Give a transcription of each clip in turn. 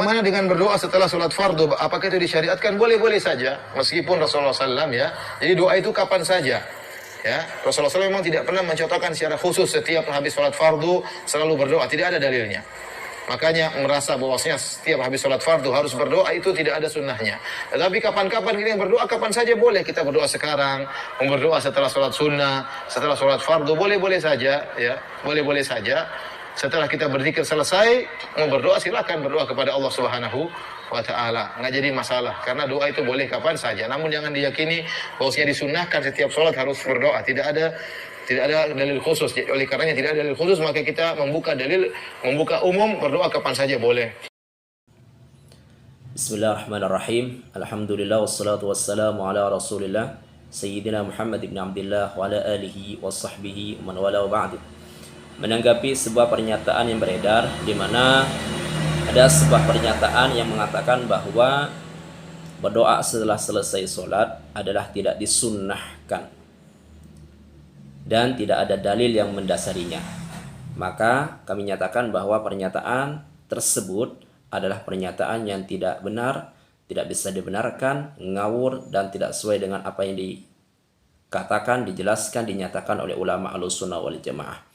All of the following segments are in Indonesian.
Bagaimana dengan berdoa setelah sholat fardu? Apakah itu disyariatkan? Boleh-boleh saja. Meskipun Rasulullah SAW ya. Jadi doa itu kapan saja. Ya, Rasulullah SAW memang tidak pernah mencontohkan secara khusus setiap habis sholat fardu selalu berdoa. Tidak ada dalilnya. Makanya merasa bahwasanya setiap habis sholat fardu harus berdoa itu tidak ada sunnahnya. Tetapi kapan-kapan kita yang berdoa, kapan saja boleh. Kita berdoa sekarang, mau berdoa setelah sholat sunnah, setelah sholat fardu, boleh-boleh saja. Ya, boleh-boleh saja. Setelah kita berzikir selesai, mau berdoa silakan berdoa kepada Allah Subhanahu wa Ta'ala. Nggak jadi masalah, karena doa itu boleh kapan saja. Namun jangan diyakini bahwasanya disunnahkan setiap sholat harus berdoa. Tidak ada dalil khusus. Oleh karenanya tidak ada dalil khusus, maka kita membuka umum, berdoa kapan saja boleh. Bismillahirrahmanirrahim. Alhamdulillah wassalatu wassalamu ala Rasulillah Sayyidina Muhammad ibn Abdullah wa ala alihi wa sahbihi wa man wala wa ba'du. Menanggapi sebuah pernyataan yang beredar di mana ada sebuah pernyataan yang mengatakan bahwa berdoa setelah selesai sholat adalah tidak disunnahkan dan tidak ada dalil yang mendasarinya. Maka kami nyatakan bahwa pernyataan tersebut adalah pernyataan yang tidak benar, tidak bisa dibenarkan, ngawur, dan tidak sesuai dengan apa yang dikatakan, dijelaskan, dinyatakan oleh ulama Ahlussunnah wal Jamaah.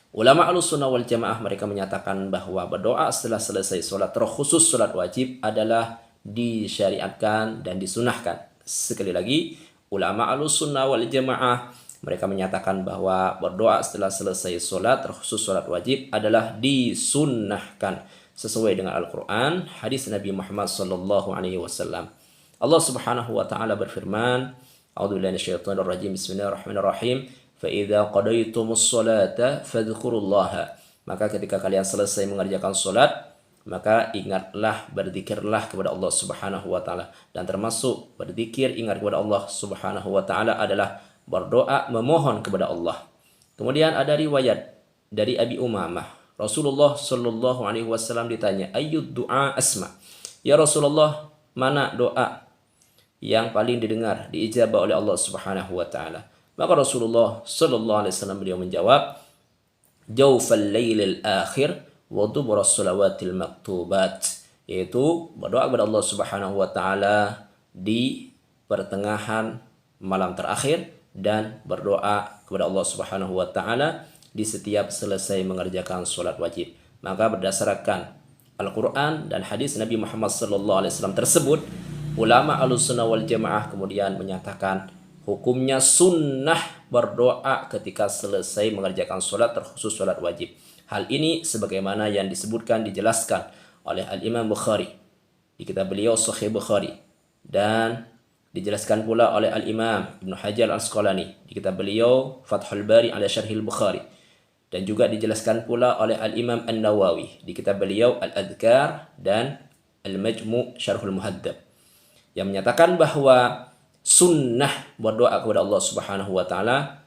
Ulama Ahlussunnah wal Jamaah mereka menyatakan bahwa berdoa setelah selesai sholat, terkhusus sholat wajib, adalah disyariatkan dan disunahkan. Sekali lagi, ulama Ahlussunnah wal Jamaah mereka menyatakan bahwa berdoa setelah selesai sholat, terkhusus sholat wajib, adalah disunnahkan sesuai dengan Al-Quran, hadis Nabi Muhammad sallallahu alaihi wasallam. Allah Subhanahu wa Ta'ala berfirman, A'udzubillahi minasyaitonir rajim, Bismillahirrahmanirrahim. Fa idza qadaytumus sholata fadhkurullaha. Maka ketika kalian selesai mengerjakan sholat, maka ingatlah, berzikirlah kepada Allah Subhanahu wa Ta'ala. Dan termasuk berzikir, ingat kepada Allah Subhanahu wa Ta'ala adalah berdoa, memohon kepada Allah. Kemudian ada riwayat dari Abi Umamah, Rasulullah sallallahu alaihi wasallam ditanya, ayyud du'a asma? Ya Rasulullah, mana doa yang paling didengar, diijabah oleh Allah Subhanahu wa Ta'ala? Maka Rasulullah sallallahu alaihi wasallam beliau menjawab, jawfal lailil akhir wa dubura shalawatil maktubat, yaitu berdoa kepada Allah Subhanahu wa Ta'ala di pertengahan malam terakhir dan berdoa kepada Allah Subhanahu wa Ta'ala di setiap selesai mengerjakan sholat wajib. Maka berdasarkan Al-Quran dan hadis Nabi Muhammad sallallahu alaihi wasallam tersebut, ulama Ahlussunnah wal Jamaah kemudian menyatakan hukumnya sunnah berdoa ketika selesai mengerjakan sholat, terkhusus sholat wajib. Hal ini sebagaimana yang disebutkan, dijelaskan oleh Al-Imam Bukhari di kitab beliau Sahih Bukhari, dan dijelaskan pula oleh Al-Imam Ibn Hajar Al-Asqalani di kitab beliau Fathul Bari ala Syarhil Bukhari, dan juga dijelaskan pula oleh Al-Imam An-Nawawi di kitab beliau Al-Adhkar dan Al-Majmu' Syarhul Muhaddab, yang menyatakan bahwa sunnah berdoa kepada Allah Subhanahu wa Ta'ala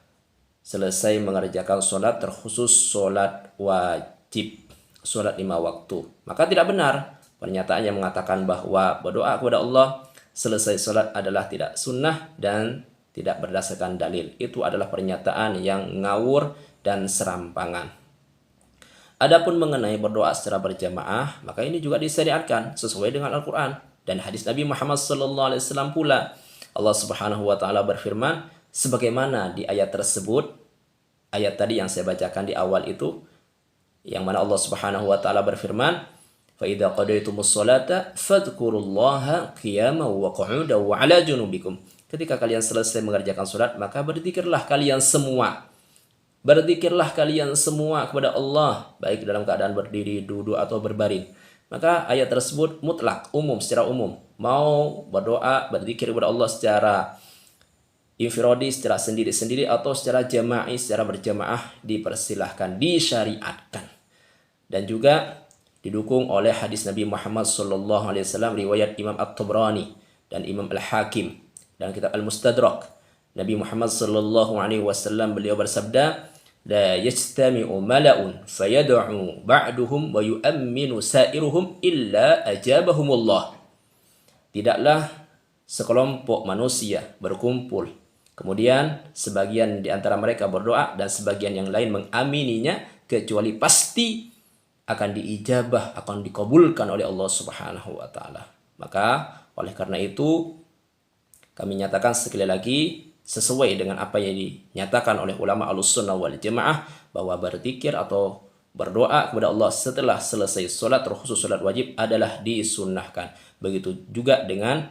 selesai mengerjakan sholat, terkhusus sholat wajib, sholat 5 waktu. Maka tidak benar pernyataan yang mengatakan bahwa berdoa kepada Allah selesai sholat adalah tidak sunnah dan tidak berdasarkan dalil. Itu adalah pernyataan yang ngawur dan serampangan. Adapun mengenai berdoa secara berjamaah, maka ini juga disyariatkan sesuai dengan Al-Quran dan hadis Nabi Muhammad SAW pula. Allah Subhanahu wa Ta'ala berfirman sebagaimana di ayat tersebut, ayat tadi yang saya bacakan di awal itu, yang mana Allah Subhanahu wa Ta'ala berfirman, فَإِذَا قَضَيْتُمُ الصَّلَاةَ فَاذْكُرُوا اللَّهَ قِيَامًا وَقُعُودًا وَعَلَى جُنُوبِكُمْ. Ketika kalian selesai mengerjakan salat, maka berzikirlah kalian semua. Berzikirlah kalian semua kepada Allah, baik dalam keadaan berdiri, duduk, atau berbaring. Maka ayat tersebut mutlak, umum, secara umum. Mau berdoa, berzikir kepada Allah secara infiradi, secara sendiri-sendiri, atau secara jama'i, secara berjamaah, dipersilahkan, disyariatkan. Dan juga didukung oleh hadis Nabi Muhammad SAW, riwayat Imam At-Tabrani dan Imam Al-Hakim dan kitab Al-Mustadrak. Nabi Muhammad SAW beliau bersabda, la yajtami'u mala'un fayad'u ba'duhum wa yu'amminu sa'iruhum illa ajabahumullah. Tidaklah sekelompok manusia berkumpul, kemudian sebagian di antara mereka berdoa dan sebagian yang lain mengamininya, kecuali pasti akan diijabah, akan dikabulkan oleh Allah Subhanahu wa taala. Maka oleh karena itu kami nyatakan sekali lagi sesuai dengan apa yang dinyatakan oleh ulama Ahlussunnah wal Jamaah bahwa berzikir atau berdoa kepada Allah setelah selesai sholat, terkhusus sholat wajib, adalah disunnahkan. Begitu juga dengan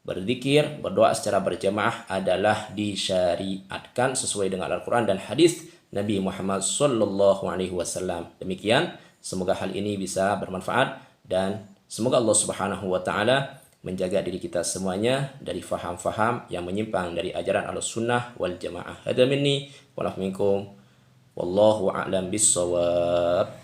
berzikir, berdoa secara berjamaah adalah disyariatkan sesuai dengan Al-Quran dan hadis Nabi Muhammad Sallallahu Alaihi Wasallam. Demikian, semoga hal ini bisa bermanfaat dan semoga Allah Subhanahu Wa Taala menjaga diri kita semuanya dari faham-faham yang menyimpang dari ajaran Ahlussunnah wal Jamaah. Hadza minni wa minkum. Wallahu a'lam bissawab.